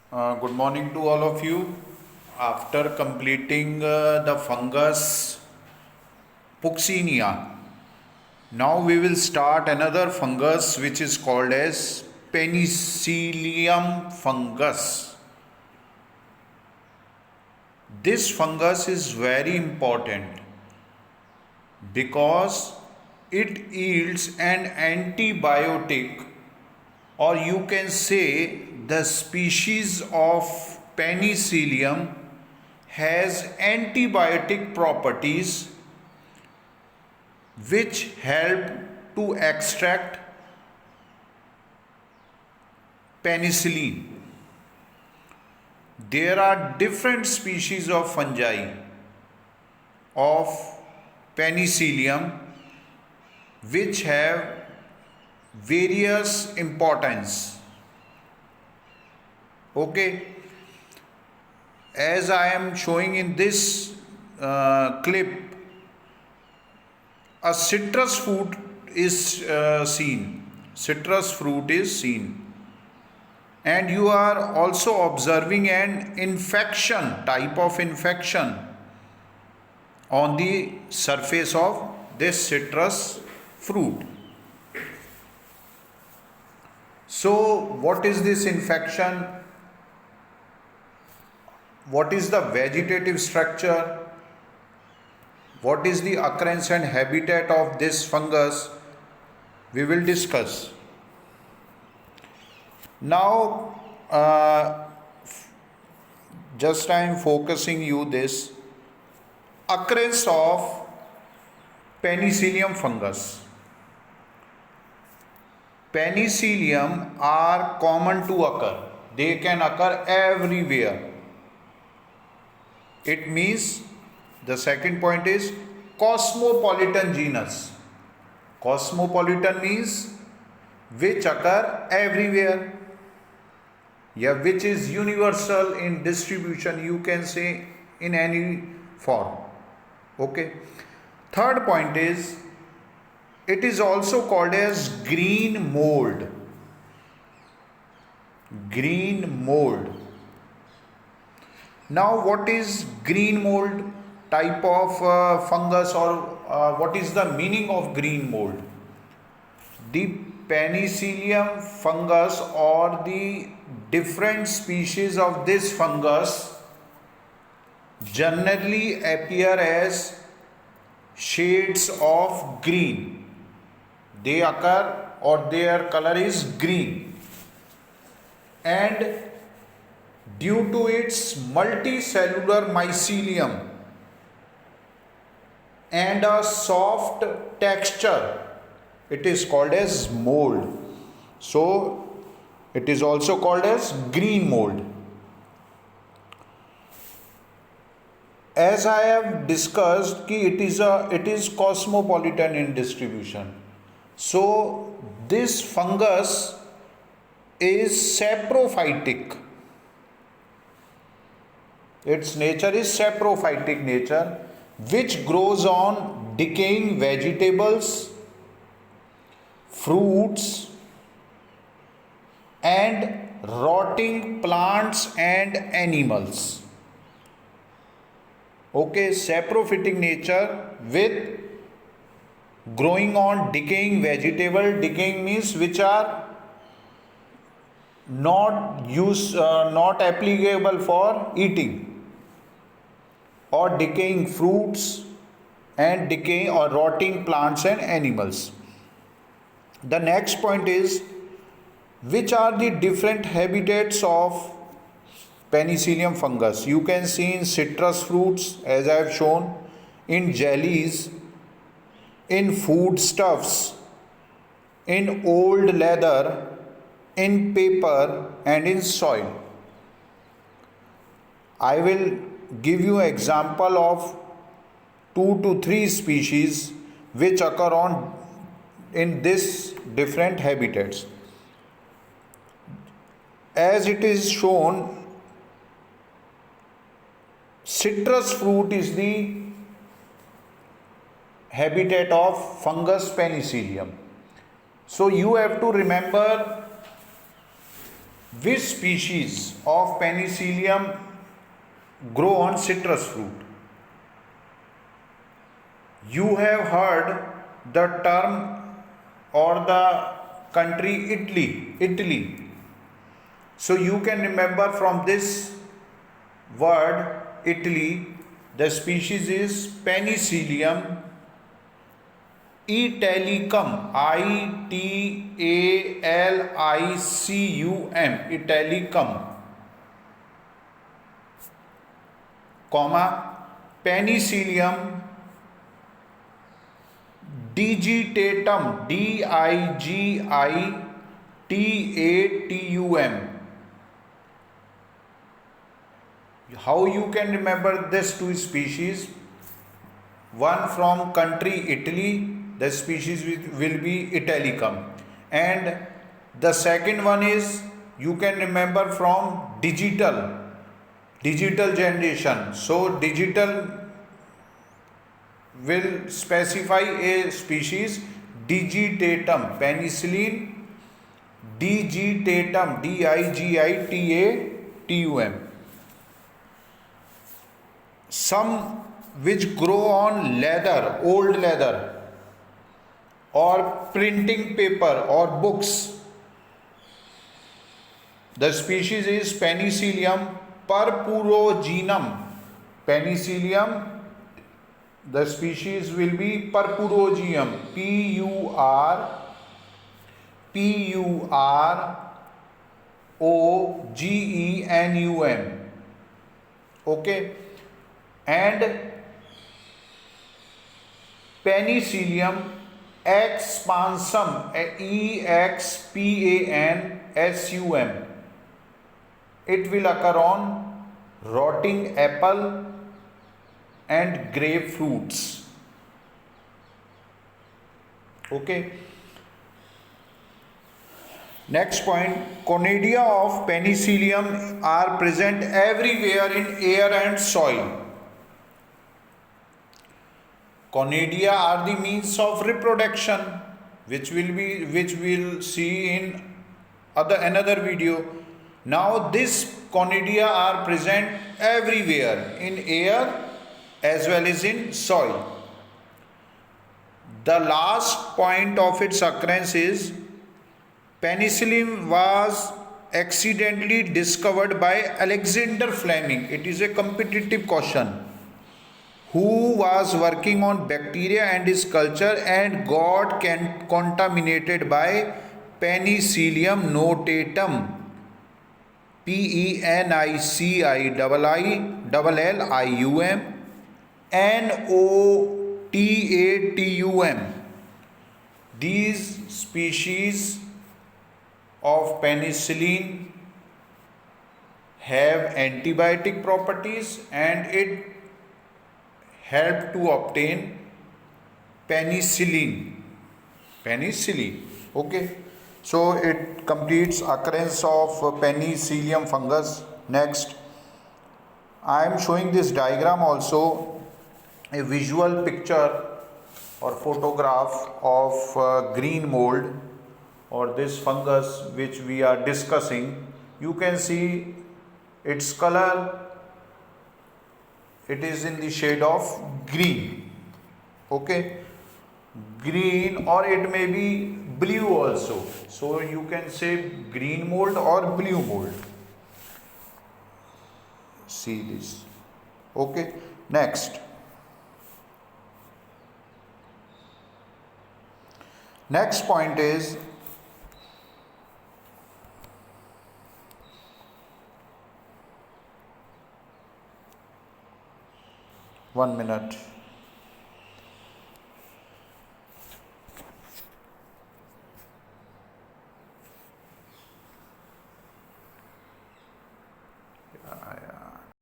Good morning to all of you. After completing the fungus Puccinia, now we will start another fungus which is called as Penicillium fungus. This fungus is very important because it yields an antibiotic, or you can say the species of Penicillium has antibiotic properties which help to extract penicillin. There are different species of fungi of Penicillium which have various importance. Okay, as I am showing in this clip, a citrus fruit is seen. Citrus fruit is seen. And you are also observing an infection, type of infection on the surface of this citrus fruit. So, what is this infection? What is the vegetative structure? What is the occurrence and habitat of this fungus? We will discuss. Now, just I am focusing you this occurrence of Penicillium fungus. Penicillium are common to occur. They can occur everywhere. It means the second point is cosmopolitan genus. Cosmopolitan means which occur everywhere. Yeah, which is universal in distribution, you can say in any form. Okay. Third point is it is also called as green mold. Green mold. Now, what is green mold? Type of fungus, or what is the meaning of green mold? The Penicillium fungus or the different species of this fungus generally appear as shades of green. They occur, or their color is green, and due to its multicellular mycelium and a soft texture, it is called as mold. So it is also called as green mold. As I have discussed, it is cosmopolitan in distribution. So this fungus is saprophytic. Its nature is saprophytic nature, which grows on decaying vegetables, fruits, and rotting plants and animals. Okay, saprophytic nature with growing on decaying vegetable. Decaying means which are not applicable for eating, or decaying fruits and decaying or rotting plants and animals. The next point is which are the different habitats of Penicillium fungus. You can see in citrus fruits, as I have shown, in jellies, in foodstuffs, in old leather, in paper, and in soil. I will give you an example of 2 to 3 species which occur on in this different habitats. As it is shown, citrus fruit is the habitat of fungus Penicillium. So you have to remember Which species of Penicillium grow on citrus fruit? You have heard the term or the country Italy. So you can remember from this word Italy, the species is Penicillium italicum, Italicum, italicum, comma, Penicillium digitatum, Digitatum. How you can remember this two species? One from country Italy, the species will be Italicum, and the second one is you can remember from digital generation. So digital will specify a species digitatum, penicillin digitatum, Digitatum. Some which grow on leather, old leather, or printing paper or books. The species is Penicillium purpurogenum. Penicillium, the species will be purpurogenum, Purpurogenum. Okay, and Penicillium expansum, Expansum. It will occur on rotting apple and grapefruits. Okay. Next point, conidia of Penicillium are present everywhere in air and soil. Conidia are the means of reproduction, which we'll see in another video. Now this conidia are present everywhere in air as well as in soil. The last point of its occurrence is penicillin was accidentally discovered by Alexander Fleming. It is a competitive question. Who was working on bacteria and his culture and got contaminated by Penicillium notatum, Penicillium notatum. These species of penicillin have antibiotic properties and it helped to obtain penicillin. Okay, so it completes occurrence of Penicillium fungus. Next, I am showing this diagram also, a visual picture or photograph of green mold or this fungus which we are discussing. You can see its color, it is in the shade of green. Okay, green, or it may be blue also. So you can say green mold or blue mold. See this. Okay, next point is one minute.